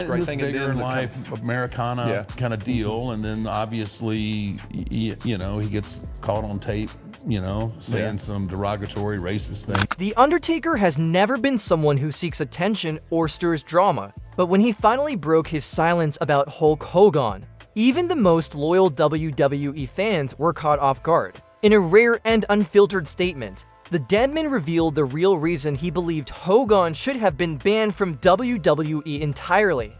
right this thing. bigger And in then life Americana kind of deal, and then obviously, he gets caught on tape, saying some derogatory, racist thing. The Undertaker has never been someone who seeks attention or stirs drama, but when he finally broke his silence about Hulk Hogan, even the most loyal WWE fans were caught off guard. In a rare and unfiltered statement, the Deadman revealed the real reason he believed Hogan should have been banned from WWE entirely.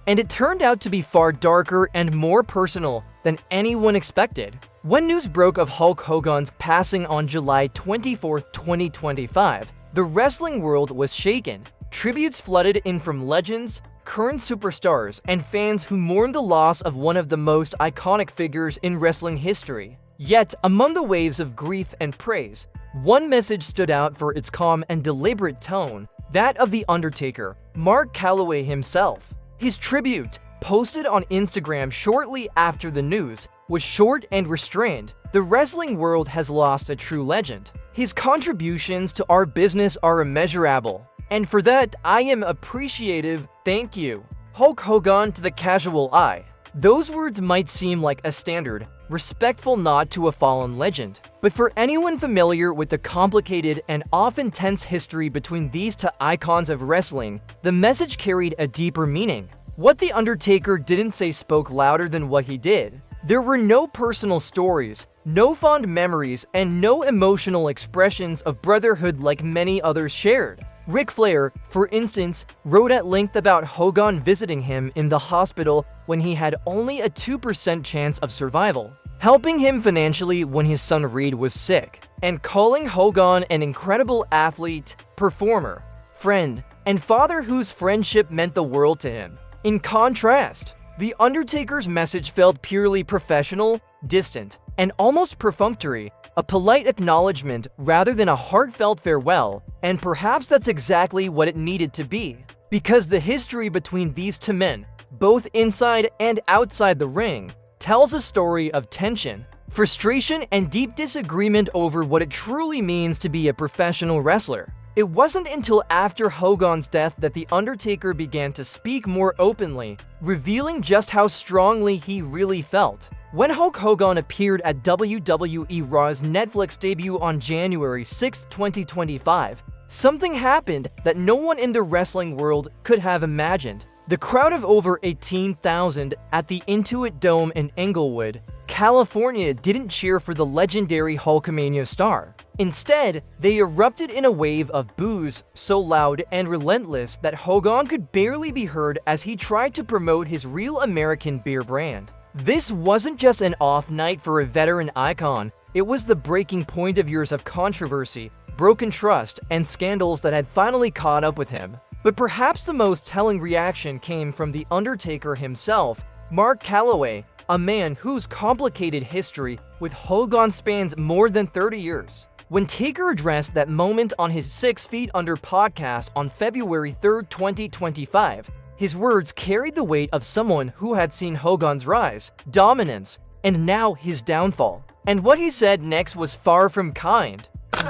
And it turned out to be far darker and more personal than anyone expected. When news broke of Hulk Hogan's passing on July 24, 2025, the wrestling world was shaken. Tributes flooded in from legends, current superstars, and fans who mourned the loss of one of the most iconic figures in wrestling history. Yet, among the waves of grief and praise, one message stood out for its calm and deliberate tone, that of The Undertaker, Mark Calaway himself. His tribute, posted on Instagram shortly after the news, was short and restrained. The wrestling world has lost a true legend. His contributions to our business are immeasurable, and for that, I am appreciative. Thank you. Hulk Hogan to the casual eye. Those words might seem like a standard, respectful nod to a fallen legend, but for anyone familiar with the complicated and often tense history between these two icons of wrestling, the message carried a deeper meaning. What The Undertaker didn't say spoke louder than what he did. There were no personal stories, no fond memories, and no emotional expressions of brotherhood like many others shared. Ric Flair, for instance, wrote at length about Hogan visiting him in the hospital when he had only a 2% chance of survival, helping him financially when his son Reed was sick, and calling Hogan an incredible athlete, performer, friend, and father whose friendship meant the world to him. In contrast, The Undertaker's message felt purely professional, distant, and almost perfunctory, a polite acknowledgement rather than a heartfelt farewell, and perhaps that's exactly what it needed to be. Because the history between these two men, both inside and outside the ring, tells a story of tension, frustration, and deep disagreement over what it truly means to be a professional wrestler. It wasn't until after Hogan's death that The Undertaker began to speak more openly, revealing just how strongly he really felt. When Hulk Hogan appeared at WWE Raw's Netflix debut on January 6, 2025, something happened that no one in the wrestling world could have imagined. The crowd of over 18,000 at the Intuit Dome in Inglewood, California didn't cheer for the legendary Hulkamania star. Instead, they erupted in a wave of boos so loud and relentless that Hogan could barely be heard as he tried to promote his Real American beer brand. This wasn't just an off night for a veteran icon, it was the breaking point of years of controversy, broken trust, and scandals that had finally caught up with him. But perhaps the most telling reaction came from The Undertaker himself, Mark Calaway, a man whose complicated history with Hogan spans more than 30 years. When Taker addressed that moment on his 6 Feet Under podcast on February 3, 2025, his words carried the weight of someone who had seen Hogan's rise, dominance, and now his downfall. And what he said next was far from kind.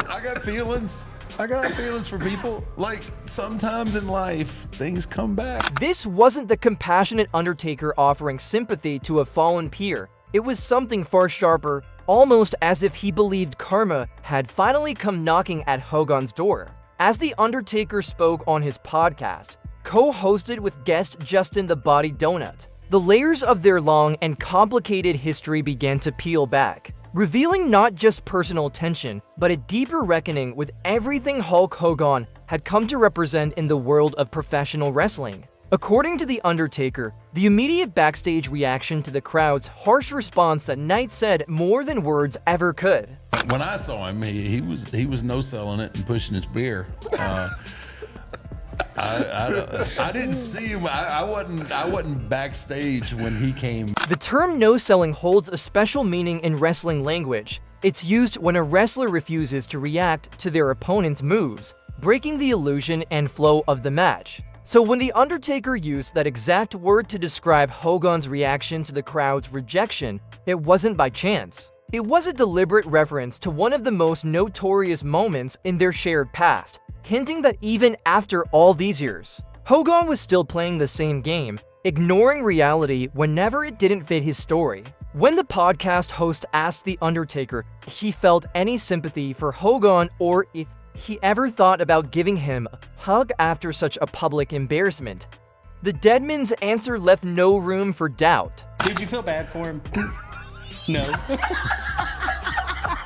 I got feelings. I got feelings for people. Like, sometimes in life, things come back. This wasn't the compassionate Undertaker offering sympathy to a fallen peer. It was something far sharper, almost as if he believed karma had finally come knocking at Hogan's door. As The Undertaker spoke on his podcast, co-hosted with guest Justin the Body Donut, the layers of their long and complicated history began to peel back, revealing not just personal tension, but a deeper reckoning with everything Hulk Hogan had come to represent in the world of professional wrestling. According to The Undertaker, the immediate backstage reaction to the crowd's harsh response that night said more than words ever could. When I saw him, he was no-selling it and pushing his beer. I didn't see him. I wasn't backstage when he came. The term no-selling holds a special meaning in wrestling language. It's used when a wrestler refuses to react to their opponent's moves, breaking the illusion and flow of the match. So when The Undertaker used that exact word to describe Hogan's reaction to the crowd's rejection, it wasn't by chance. It was a deliberate reference to one of the most notorious moments in their shared past, hinting that even after all these years, Hogan was still playing the same game, ignoring reality whenever it didn't fit his story. When the podcast host asked The Undertaker if he felt any sympathy for Hogan or if he ever thought about giving him a hug after such a public embarrassment, the Deadman's answer left no room for doubt. Did you feel bad for him? No.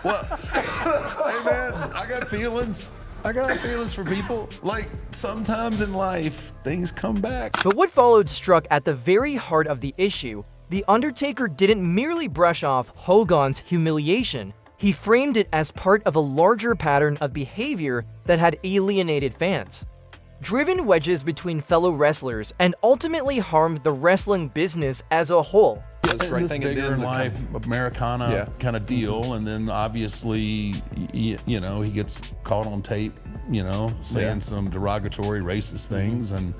Well, hey man, I got feelings. I got feelings for people. Like, sometimes in life, things come back. But what followed struck at the very heart of the issue. The Undertaker didn't merely brush off Hogan's humiliation. He framed it as part of a larger pattern of behavior that had alienated fans, driven wedges between fellow wrestlers, and ultimately harmed the wrestling business as a whole. This bigger in life Americana kind of deal, and then obviously, you know, he gets caught on tape, you know, saying some derogatory, racist things, and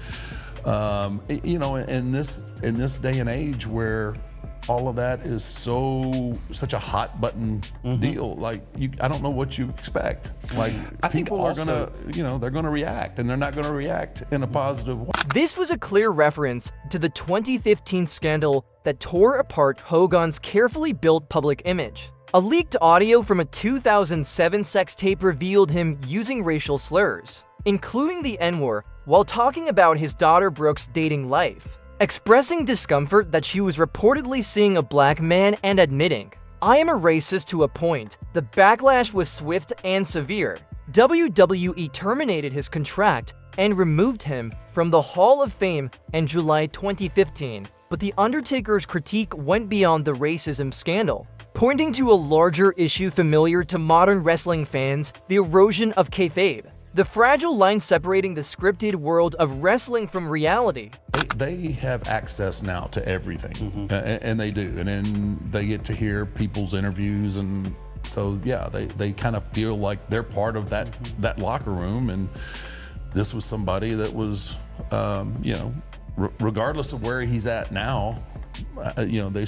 you know, in this day and age where all of that is such a hot button deal, like I don't know what you expect. Like, people are gonna, you know, they're gonna react, and they're not gonna react in a positive way. This was a clear reference to the 2015 scandal that tore apart Hogan's carefully built public image. A leaked audio from a 2007 sex tape revealed him using racial slurs, including the N-word, while talking about his daughter Brooke's dating life, expressing discomfort that she was reportedly seeing a black man and admitting, "I am a racist to a point." The backlash was swift and severe. WWE terminated his contract and removed him from the Hall of Fame in July 2015. But The Undertaker's critique went beyond the racism scandal, pointing to a larger issue familiar to modern wrestling fans: the erosion of kayfabe, the fragile line separating the scripted world of wrestling from reality. They have access now to everything, and they do, and then they get to hear people's interviews, and so yeah, they kind of feel like they're part of that locker room. And this was somebody that was, you know, regardless of where he's at now, you know, they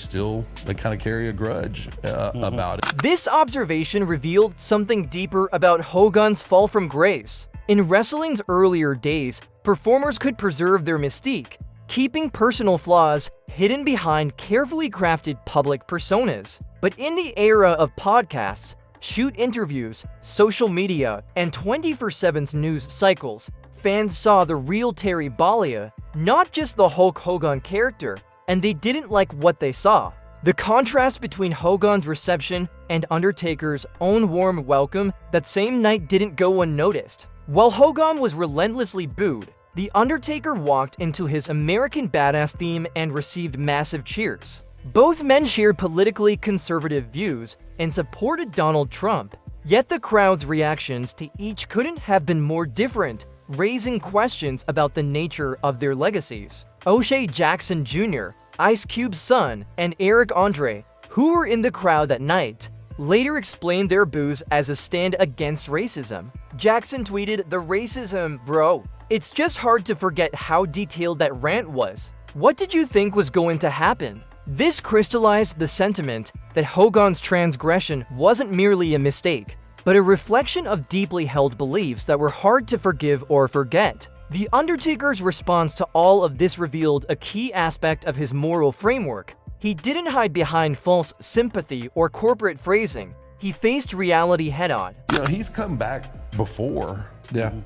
kind of carry a grudge about it. This observation revealed something deeper about Hogan's fall from grace. In wrestling's earlier days, performers could preserve their mystique, keeping personal flaws hidden behind carefully crafted public personas. But in the era of podcasts, shoot interviews, social media, and 24/7's news cycles, fans saw the real Terry Bollea, not just the Hulk Hogan character, and they didn't like what they saw. The contrast between Hogan's reception and Undertaker's own warm welcome that same night didn't go unnoticed. While Hogan was relentlessly booed, The Undertaker walked into his American Badass theme and received massive cheers. Both men shared politically conservative views and supported Donald Trump, yet the crowd's reactions to each couldn't have been more different, raising questions about the nature of their legacies. O'Shea Jackson Jr., Ice Cube's son, and Eric Andre, who were in the crowd that night, later explained their boos as a stand against racism. Jackson tweeted, "The racism, bro. It's just hard to forget how detailed that rant was. What did you think was going to happen?" This crystallized the sentiment that Hogan's transgression wasn't merely a mistake, but a reflection of deeply held beliefs that were hard to forgive or forget. The Undertaker's response to all of this revealed a key aspect of his moral framework. He didn't hide behind false sympathy or corporate phrasing. He faced reality head-on. You know, he's come back before,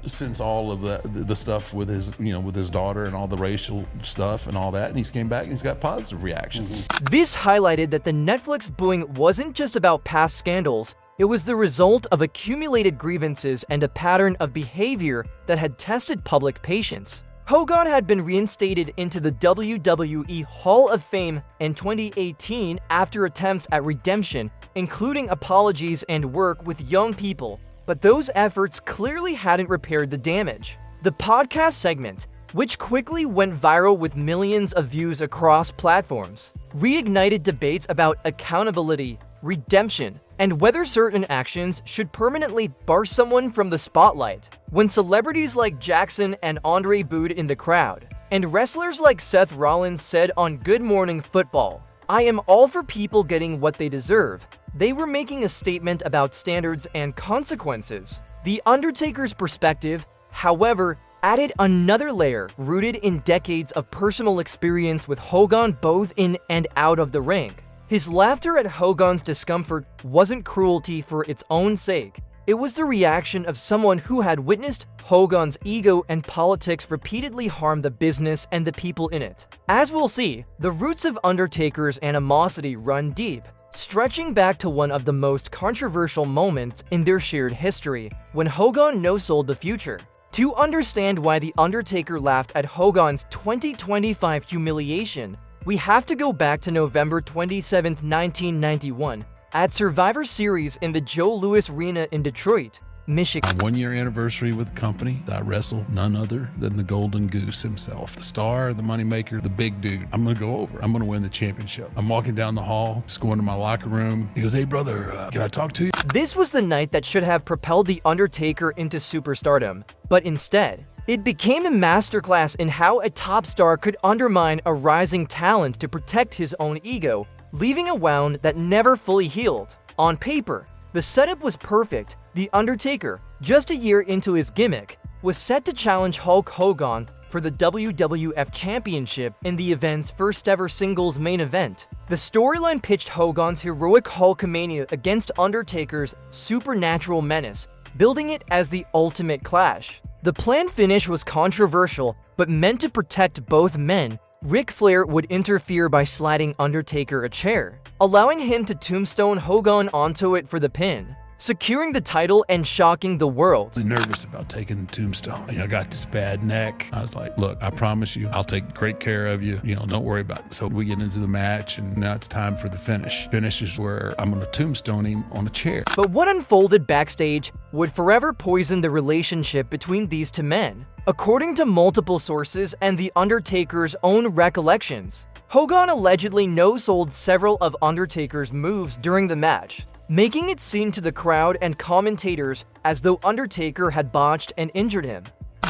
since all of the stuff with his, you know, with his daughter and all the racial stuff and all that, and he's came back and he's got positive reactions. This highlighted that the Netflix booing wasn't just about past scandals. It was the result of accumulated grievances and a pattern of behavior that had tested public patience. Hogan had been reinstated into the WWE Hall of Fame in 2018 after attempts at redemption, including apologies and work with young people, but those efforts clearly hadn't repaired the damage. The podcast segment, which quickly went viral with millions of views across platforms, reignited debates about accountability, redemption, and whether certain actions should permanently bar someone from the spotlight. When celebrities like Jackson and Andre booed in the crowd, and wrestlers like Seth Rollins said on Good Morning Football, "I am all for people getting what they deserve," they were making a statement about standards and consequences. The Undertaker's perspective, however, added another layer rooted in decades of personal experience with Hogan both in and out of the ring. His laughter at Hogan's discomfort wasn't cruelty for its own sake. It was the reaction of someone who had witnessed Hogan's ego and politics repeatedly harm the business and the people in it. As we'll see, the roots of Undertaker's animosity run deep, stretching back to one of the most controversial moments in their shared history, when Hogan no-sold the future. To understand why The Undertaker laughed at Hogan's 2025 humiliation, we have to go back to November 27, 1991, at Survivor Series in the Joe Louis Arena in Detroit, Michigan. My 1-year anniversary with the company, I wrestled none other than the Golden Goose himself. The star, the moneymaker, the big dude. I'm gonna go over. I'm gonna win the championship. I'm walking down the hall, just going to my locker room. He goes, "Hey brother, can I talk to you?" This was the night that should have propelled The Undertaker into superstardom, but instead, it became a masterclass in how a top star could undermine a rising talent to protect his own ego, leaving a wound that never fully healed. On paper, the setup was perfect. The Undertaker, just a year into his gimmick, was set to challenge Hulk Hogan for the WWF Championship in the event's first-ever singles main event. The storyline pitched Hogan's heroic Hulkamania against Undertaker's supernatural menace, building it as the ultimate clash. The planned finish was controversial, but meant to protect both men. Ric Flair would interfere by sliding Undertaker a chair, allowing him to tombstone Hogan onto it for the pin, securing the title and shocking the world. I was nervous about taking the tombstone. I got this bad neck. I was like, look, I promise you, I'll take great care of you. Don't worry about it. So we get into the match, and now it's time for the finish. Finish is where I'm going to tombstone him on a chair. But what unfolded backstage would forever poison the relationship between these two men. According to multiple sources and The Undertaker's own recollections, Hogan allegedly no-sold several of Undertaker's moves during the match, making it seem to the crowd and commentators as though Undertaker had botched and injured him.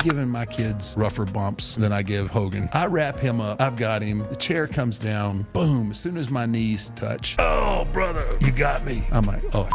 Giving my kids rougher bumps than I give Hogan. I wrap him up. I've got him. The chair comes down. Boom. As soon as my knees touch. Oh, brother, you got me. I'm like, oh,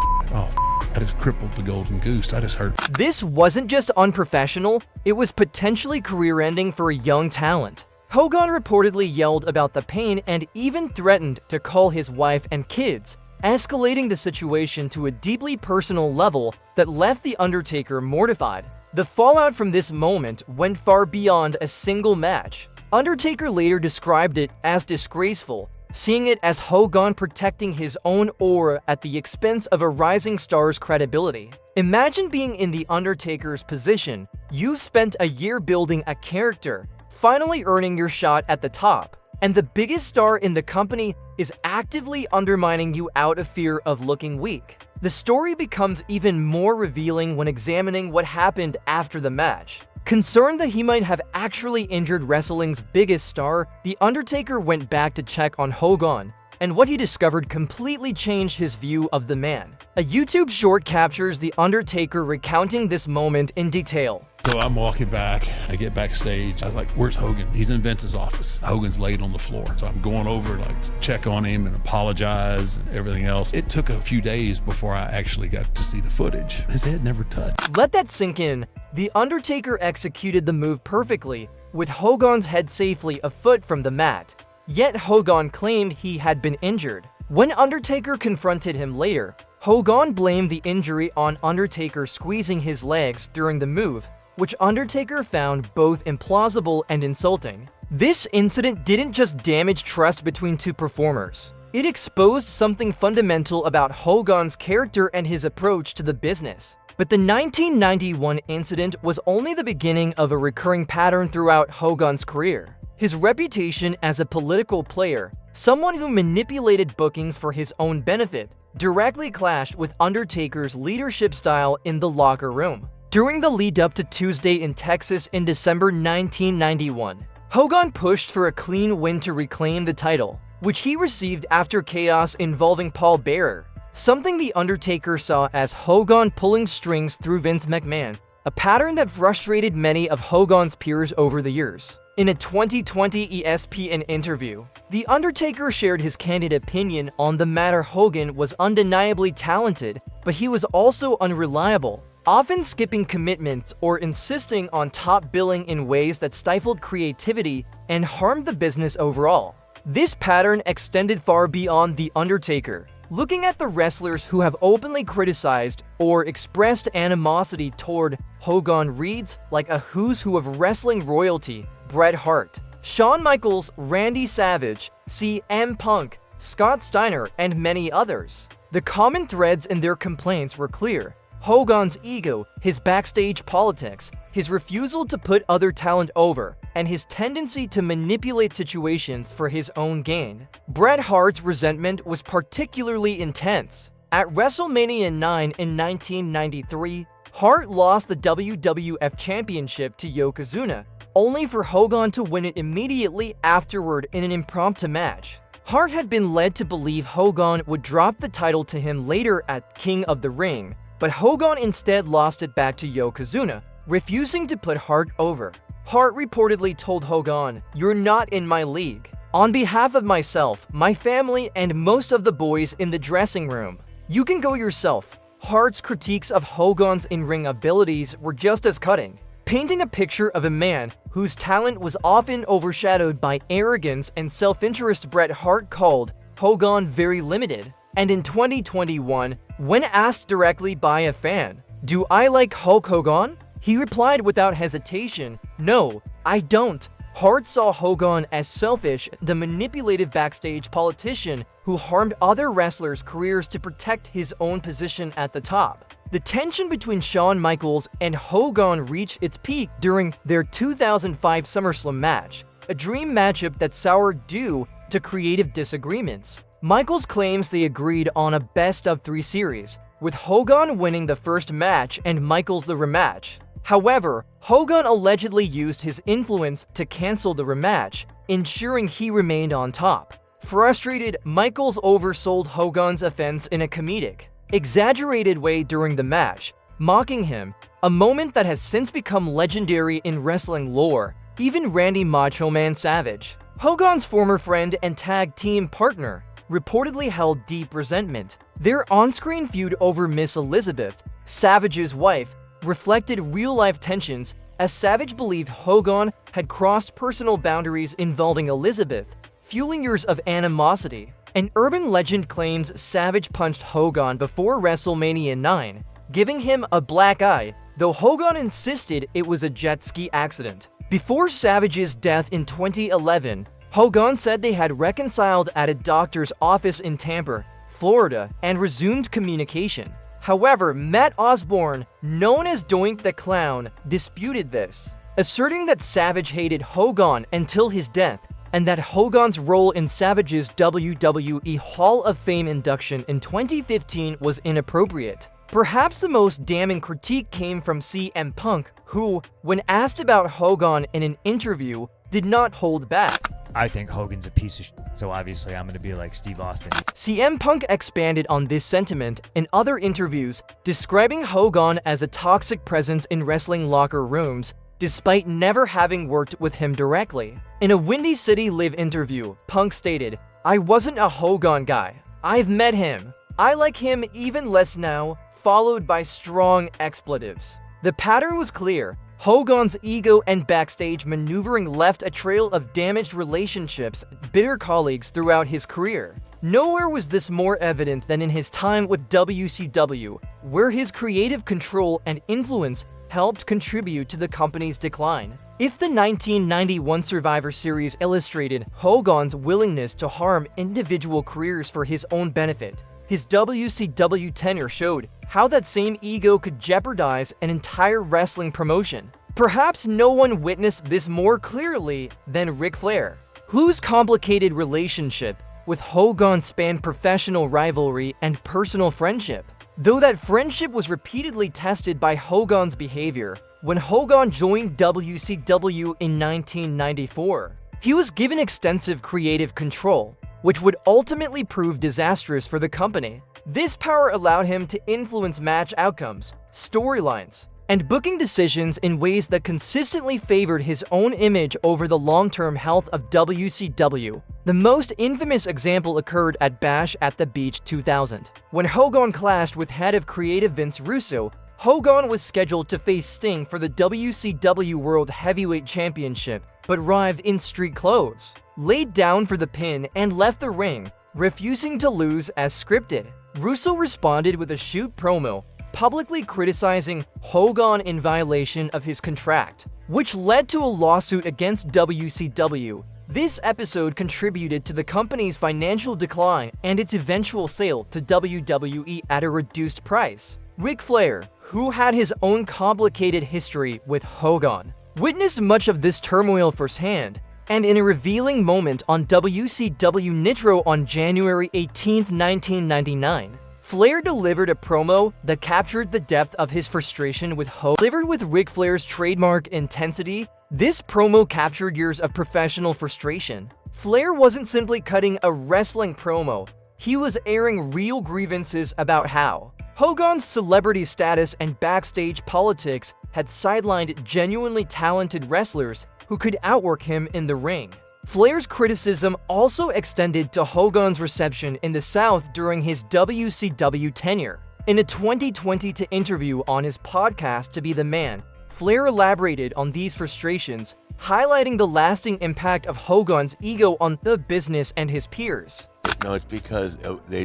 I just crippled the Golden Goose. I just hurt. This wasn't just unprofessional. It was potentially career-ending for a young talent. Hogan reportedly yelled about the pain and even threatened to call his wife and kids, escalating the situation to a deeply personal level that left The Undertaker mortified. The fallout from this moment went far beyond a single match. Undertaker later described it as disgraceful, seeing it as Hogan protecting his own aura at the expense of a rising star's credibility. Imagine being in The Undertaker's position. You've spent a year building a character, finally earning your shot at the top, and the biggest star in the company is actively undermining you out of fear of looking weak. The story becomes even more revealing when examining what happened after the match. Concerned that he might have actually injured wrestling's biggest star, The Undertaker went back to check on Hogan, and what he discovered completely changed his view of the man. A YouTube short captures The Undertaker recounting this moment in detail. So I'm walking back. I get backstage. I was like, where's Hogan? He's in Vince's office. Hogan's laid on the floor. So I'm going over to check on him and apologize and everything else. It took a few days before I actually got to see the footage. His head never touched. Let that sink in. The Undertaker executed the move perfectly, with Hogan's head safely a foot from the mat. Yet Hogan claimed he had been injured. When Undertaker confronted him later, Hogan blamed the injury on Undertaker squeezing his legs during the move, which Undertaker found both implausible and insulting. This incident didn't just damage trust between two performers. It exposed something fundamental about Hogan's character and his approach to the business. But the 1991 incident was only the beginning of a recurring pattern throughout Hogan's career. His reputation as a political player, someone who manipulated bookings for his own benefit, directly clashed with Undertaker's leadership style in the locker room. During the lead-up to Tuesday in Texas in December 1991, Hogan pushed for a clean win to reclaim the title, which he received after chaos involving Paul Bearer, something The Undertaker saw as Hogan pulling strings through Vince McMahon, a pattern that frustrated many of Hogan's peers over the years. In a 2020 ESPN interview, The Undertaker shared his candid opinion on the matter. Hogan was undeniably talented, but he was also unreliable. often skipping commitments or insisting on top billing in ways that stifled creativity and harmed the business overall. This pattern extended far beyond The Undertaker. Looking at the wrestlers who have openly criticized or expressed animosity toward Hogan reads like a who's who of wrestling royalty: Bret Hart, Shawn Michaels, Randy Savage, CM Punk, Scott Steiner, and many others. The common threads in their complaints were clear: Hogan's ego, his backstage politics, his refusal to put other talent over, and his tendency to manipulate situations for his own gain. Bret Hart's resentment was particularly intense. At WrestleMania 9 in 1993, Hart lost the WWF Championship to Yokozuna, only for Hogan to win it immediately afterward in an impromptu match. Hart had been led to believe Hogan would drop the title to him later at King of the Ring, but Hogan instead lost it back to Yokozuna, refusing to put Hart over. Hart reportedly told Hogan, "You're not in my league. On behalf of myself, my family, and most of the boys in the dressing room, you can go yourself." Hart's critiques of Hogan's in-ring abilities were just as cutting, painting a picture of a man whose talent was often overshadowed by arrogance and self-interest. Bret Hart called Hogan very limited. And in 2021, when asked directly by a fan, "Do I like Hulk Hogan?" he replied without hesitation, "No, I don't." Hart saw Hogan as selfish, the manipulative backstage politician who harmed other wrestlers' careers to protect his own position at the top. The tension between Shawn Michaels and Hogan reached its peak during their 2005 SummerSlam match, a dream matchup that soured due to creative disagreements. Michaels claims they agreed on a best-of-3 series, with Hogan winning the first match and Michaels the rematch. However, Hogan allegedly used his influence to cancel the rematch, ensuring he remained on top. Frustrated, Michaels oversold Hogan's offense in a comedic, exaggerated way during the match, mocking him, a moment that has since become legendary in wrestling lore. Even Randy Macho Man Savage, Hogan's former friend and tag team partner, reportedly held deep resentment. Their on-screen feud over Miss Elizabeth, Savage's wife, reflected real-life tensions, as Savage believed Hogan had crossed personal boundaries involving Elizabeth, fueling years of animosity. An urban legend claims Savage punched Hogan before WrestleMania 9, giving him a black eye, though Hogan insisted it was a jet ski accident. Before Savage's death in 2011, Hogan said they had reconciled at a doctor's office in Tampa, Florida, and resumed communication. However, Matt Osborne, known as Doink the Clown, disputed this, asserting that Savage hated Hogan until his death, and that Hogan's role in Savage's WWE Hall of Fame induction in 2015 was inappropriate. Perhaps the most damning critique came from CM Punk, who, when asked about Hogan in an interview, did not hold back. I think Hogan's a piece of shit, so obviously I'm going to be like Steve Austin. CM Punk expanded on this sentiment in other interviews, describing Hogan as a toxic presence in wrestling locker rooms, despite never having worked with him directly. In a Windy City Live interview, Punk stated, "I wasn't a Hogan guy. I've met him. I like him even less now," followed by strong expletives. The pattern was clear. Hogan's ego and backstage maneuvering left a trail of damaged relationships, bitter colleagues throughout his career. Nowhere was this more evident than in his time with WCW, where his creative control and influence helped contribute to the company's decline. If the 1991 Survivor Series illustrated Hogan's willingness to harm individual careers for his own benefit, his WCW tenure showed how that same ego could jeopardize an entire wrestling promotion. Perhaps no one witnessed this more clearly than Ric Flair, whose complicated relationship with Hogan spanned professional rivalry and personal friendship. Though that friendship was repeatedly tested by Hogan's behavior when Hogan joined WCW in 1994. He was given extensive creative control, which would ultimately prove disastrous for the company. This power allowed him to influence match outcomes, storylines, and booking decisions in ways that consistently favored his own image over the long-term health of WCW. The most infamous example occurred at Bash at the Beach 2000. When Hogan clashed with head of creative Vince Russo, Hogan was scheduled to face Sting for the WCW World Heavyweight Championship, but arrived in street clothes, laid down for the pin, and left the ring, refusing to lose as scripted. Russo responded with a shoot promo, publicly criticizing Hogan in violation of his contract, which led to a lawsuit against WCW. This episode contributed to the company's financial decline and its eventual sale to WWE at a reduced price. Ric Flair, who had his own complicated history with Hogan, witnessed much of this turmoil firsthand, and in a revealing moment on WCW Nitro on January 18, 1999, Flair delivered a promo that captured the depth of his frustration with Hogan. Delivered with Ric Flair's trademark intensity, this promo captured years of professional frustration. Flair wasn't simply cutting a wrestling promo, he was airing real grievances about how Hogan's celebrity status and backstage politics had sidelined genuinely talented wrestlers who could outwork him in the ring. Flair's criticism also extended to Hogan's reception in the South during his WCW tenure. In a 2020 interview on his podcast To Be the Man, Flair elaborated on these frustrations, highlighting the lasting impact of Hogan's ego on the business and his peers. No, it's because they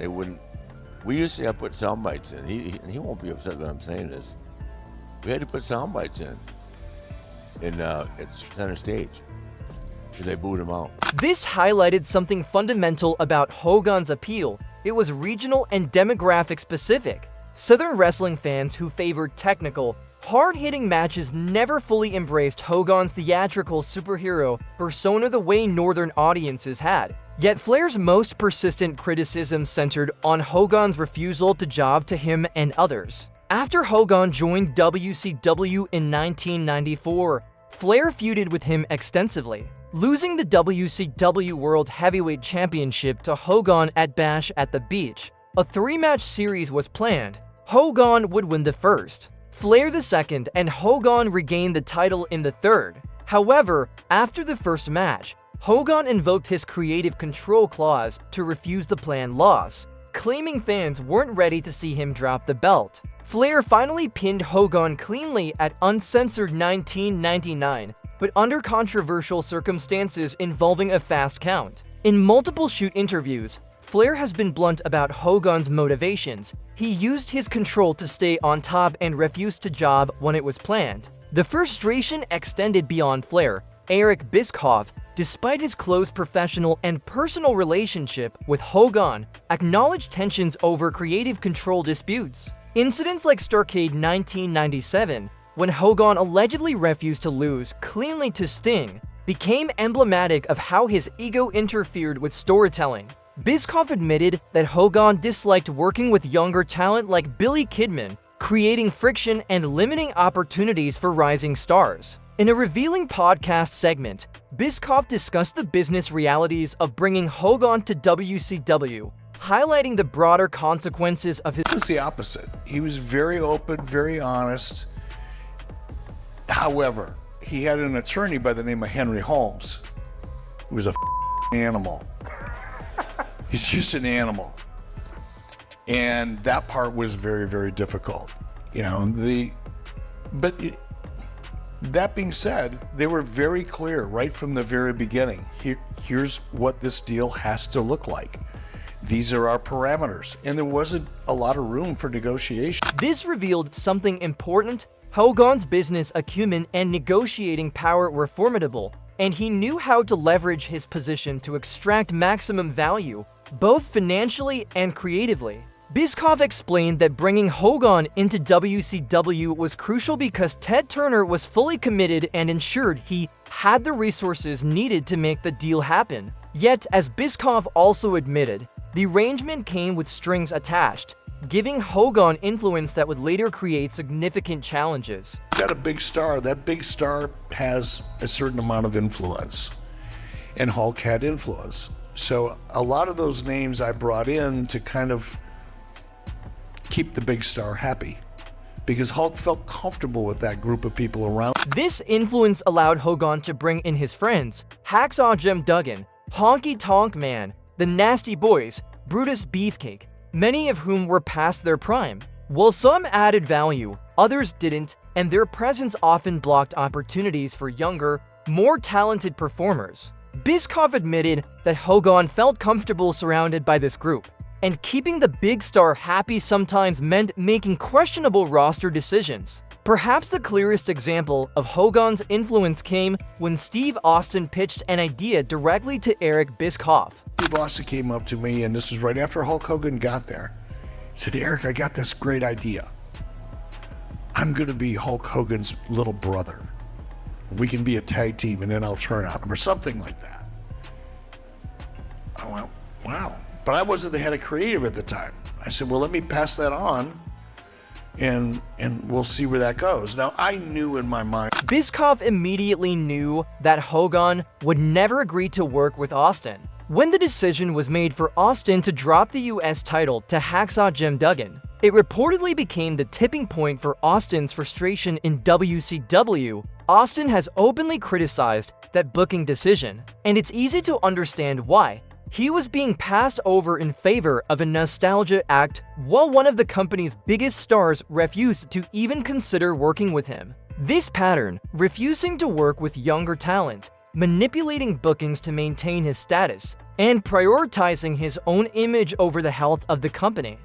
wouldn't. We used to have to put sound bites in. He won't be upset that I'm saying this. We had to put sound bites in at center stage because they booed him out. This highlighted something fundamental about Hogan's appeal. It was regional and demographic specific. Southern wrestling fans who favored technical, hard-hitting matches never fully embraced Hogan's theatrical superhero persona the way Northern audiences had. Yet Flair's most persistent criticism centered on Hogan's refusal to job to him and others. After Hogan joined WCW in 1994, Flair feuded with him extensively, losing the WCW World Heavyweight Championship to Hogan at Bash at the Beach. A three-match series was planned. Hogan would win the first, Flair the second, and Hogan regained the title in the third. However, after the first match, Hogan invoked his creative control clause to refuse the planned loss, claiming fans weren't ready to see him drop the belt. Flair finally pinned Hogan cleanly at Uncensored 1999, but under controversial circumstances involving a fast count. In multiple shoot interviews, Flair has been blunt about Hogan's motivations. He used his control to stay on top and refused to job when it was planned. The frustration extended beyond Flair. Eric Bischoff, despite his close professional and personal relationship with Hogan, acknowledged tensions over creative control disputes. Incidents like Starrcade 1997, when Hogan allegedly refused to lose cleanly to Sting, became emblematic of how his ego interfered with storytelling. Bischoff admitted that Hogan disliked working with younger talent like Billy Kidman, creating friction and limiting opportunities for rising stars. In a revealing podcast segment, Bischoff discussed the business realities of bringing Hogan to WCW, highlighting the broader consequences of his— It was the opposite. He was very open, very honest. However, he had an attorney by the name of Henry Holmes, who was a animal. He's just an animal. And that part was very, very difficult. That being said, they were very clear right from the very beginning. Here's what this deal has to look like. These are our parameters. And there wasn't a lot of room for negotiation. This revealed something important. Hogan's business acumen and negotiating power were formidable, and he knew how to leverage his position to extract maximum value, both financially and creatively. Bischoff explained that bringing Hogan into WCW was crucial because Ted Turner was fully committed and ensured he had the resources needed to make the deal happen. Yet, as Bischoff also admitted, the arrangement came with strings attached, giving Hogan influence that would later create significant challenges. Got a big star. That big star has a certain amount of influence, and Hulk had influence. So a lot of those names I brought in to kind of keep the big star happy, because Hulk felt comfortable with that group of people around. This influence allowed Hogan to bring in his friends, Hacksaw Jim Duggan, Honky Tonk Man, the Nasty Boys, Brutus Beefcake, many of whom were past their prime. While some added value, others didn't, and their presence often blocked opportunities for younger, more talented performers. Bischoff admitted that Hogan felt comfortable surrounded by this group, and keeping the big star happy sometimes meant making questionable roster decisions. Perhaps the clearest example of Hogan's influence came when Steve Austin pitched an idea directly to Eric Bischoff. Steve Austin came up to me, and this was right after Hulk Hogan got there. He said, Eric, I got this great idea. I'm going to be Hulk Hogan's little brother. We can be a tag team, and then I'll turn on him, or something like that. I went, wow. But I wasn't the head of creative at the time. I said, well, let me pass that on, and we'll see where that goes. Now, I knew in my mind. Bischoff immediately knew that Hogan would never agree to work with Austin. When the decision was made for Austin to drop the US title to Hacksaw Jim Duggan, it reportedly became the tipping point for Austin's frustration in WCW. Austin has openly criticized that booking decision, and it's easy to understand why. He was being passed over in favor of a nostalgia act, while one of the company's biggest stars refused to even consider working with him. This pattern, refusing to work with younger talent, manipulating bookings to maintain his status, and prioritizing his own image over the health of the company,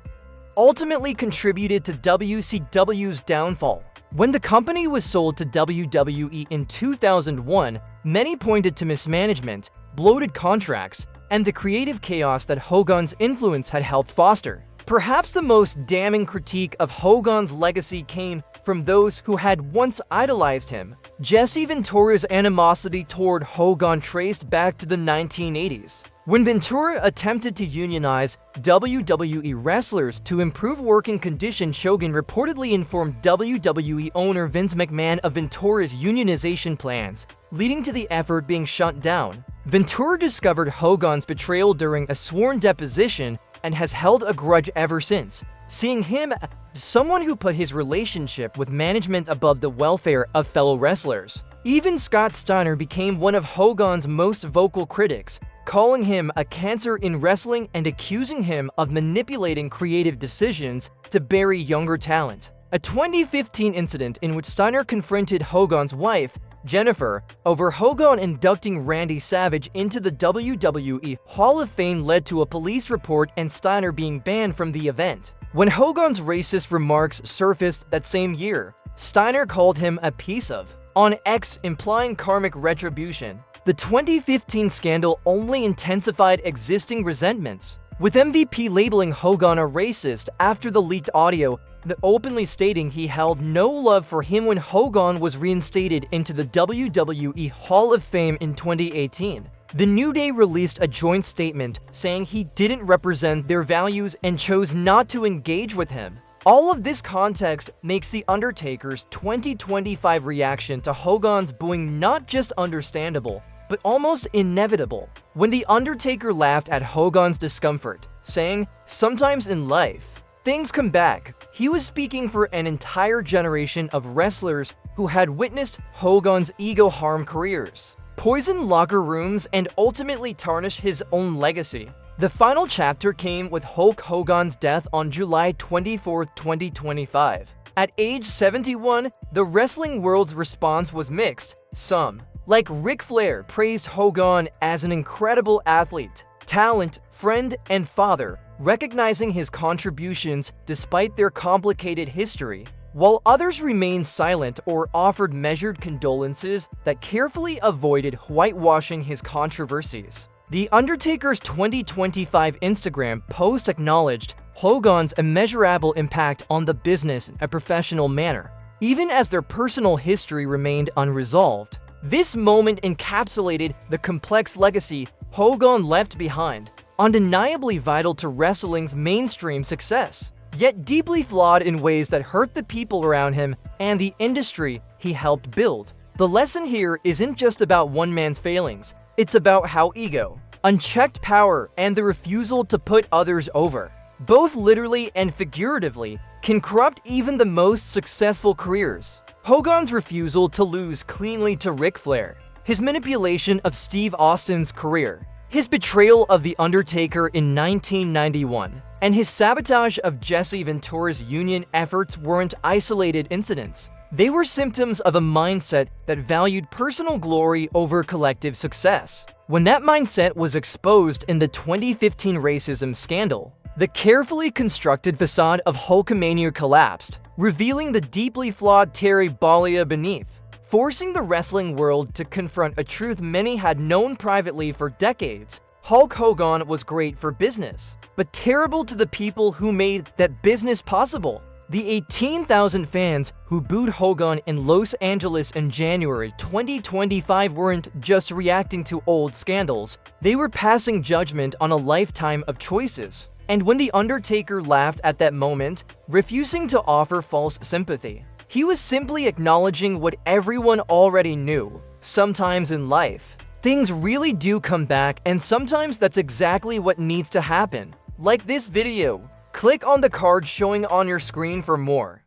ultimately contributed to WCW's downfall. When the company was sold to WWE in 2001, many pointed to mismanagement, bloated contracts, and the creative chaos that Hogan's influence had helped foster. Perhaps the most damning critique of Hogan's legacy came from those who had once idolized him. Jesse Ventura's animosity toward Hogan traced back to the 1980s, when Ventura attempted to unionize WWE wrestlers to improve working conditions. Hogan reportedly informed WWE owner Vince McMahon of Ventura's unionization plans, leading to the effort being shut down. Ventura discovered Hogan's betrayal during a sworn deposition and has held a grudge ever since, seeing him as someone who put his relationship with management above the welfare of fellow wrestlers. Even Scott Steiner became one of Hogan's most vocal critics, calling him a cancer in wrestling and accusing him of manipulating creative decisions to bury younger talent. A 2015 incident in which Steiner confronted Hogan's wife, Jennifer, over Hogan inducting Randy Savage into the WWE Hall of Fame led to a police report and Steiner being banned from the event. When Hogan's racist remarks surfaced that same year, Steiner called him a piece of on X, implying karmic retribution. The 2015 scandal only intensified existing resentments, with MVP labeling Hogan a racist after the leaked audio, openly stating he held no love for him when Hogan was reinstated into the WWE Hall of Fame in 2018. The New Day released a joint statement saying he didn't represent their values and chose not to engage with him. All of this context makes The Undertaker's 2025 reaction to Hogan's booing not just understandable, but almost inevitable. When The Undertaker laughed at Hogan's discomfort, saying, "Sometimes in life, things come back," he was speaking for an entire generation of wrestlers who had witnessed Hogan's ego harm careers, poison locker rooms, and ultimately tarnish his own legacy. The final chapter came with Hulk Hogan's death on July 24, 2025. At age 71, the wrestling world's response was mixed. Some, like Ric Flair, praised Hogan as an incredible athlete, talent, friend, and father, recognizing his contributions despite their complicated history, while others remained silent or offered measured condolences that carefully avoided whitewashing his controversies. The Undertaker's 2025 Instagram post acknowledged Hogan's immeasurable impact on the business in a professional manner, even as their personal history remained unresolved. This moment encapsulated the complex legacy Hogan left behind, undeniably vital to wrestling's mainstream success, yet deeply flawed in ways that hurt the people around him and the industry he helped build. The lesson here isn't just about one man's failings, it's about how ego, unchecked power, and the refusal to put others over, both literally and figuratively, can corrupt even the most successful careers. Hogan's refusal to lose cleanly to Ric Flair, his manipulation of Steve Austin's career, His betrayal of The Undertaker in 1991 and his sabotage of Jesse Ventura's union efforts weren't isolated incidents. They were symptoms of a mindset that valued personal glory over collective success. When that mindset was exposed in the 2015 racism scandal, the carefully constructed facade of Hulkamania collapsed, revealing the deeply flawed Terry Bollea beneath, forcing the wrestling world to confront a truth many had known privately for decades. Hulk Hogan was great for business, but terrible to the people who made that business possible. The 18,000 fans who booed Hogan in Los Angeles in January 2025 weren't just reacting to old scandals, they were passing judgment on a lifetime of choices. And when The Undertaker laughed at that moment, refusing to offer false sympathy, he was simply acknowledging what everyone already knew. Sometimes in life, things really do come back, and sometimes that's exactly what needs to happen. Like this video. Click on the card showing on your screen for more.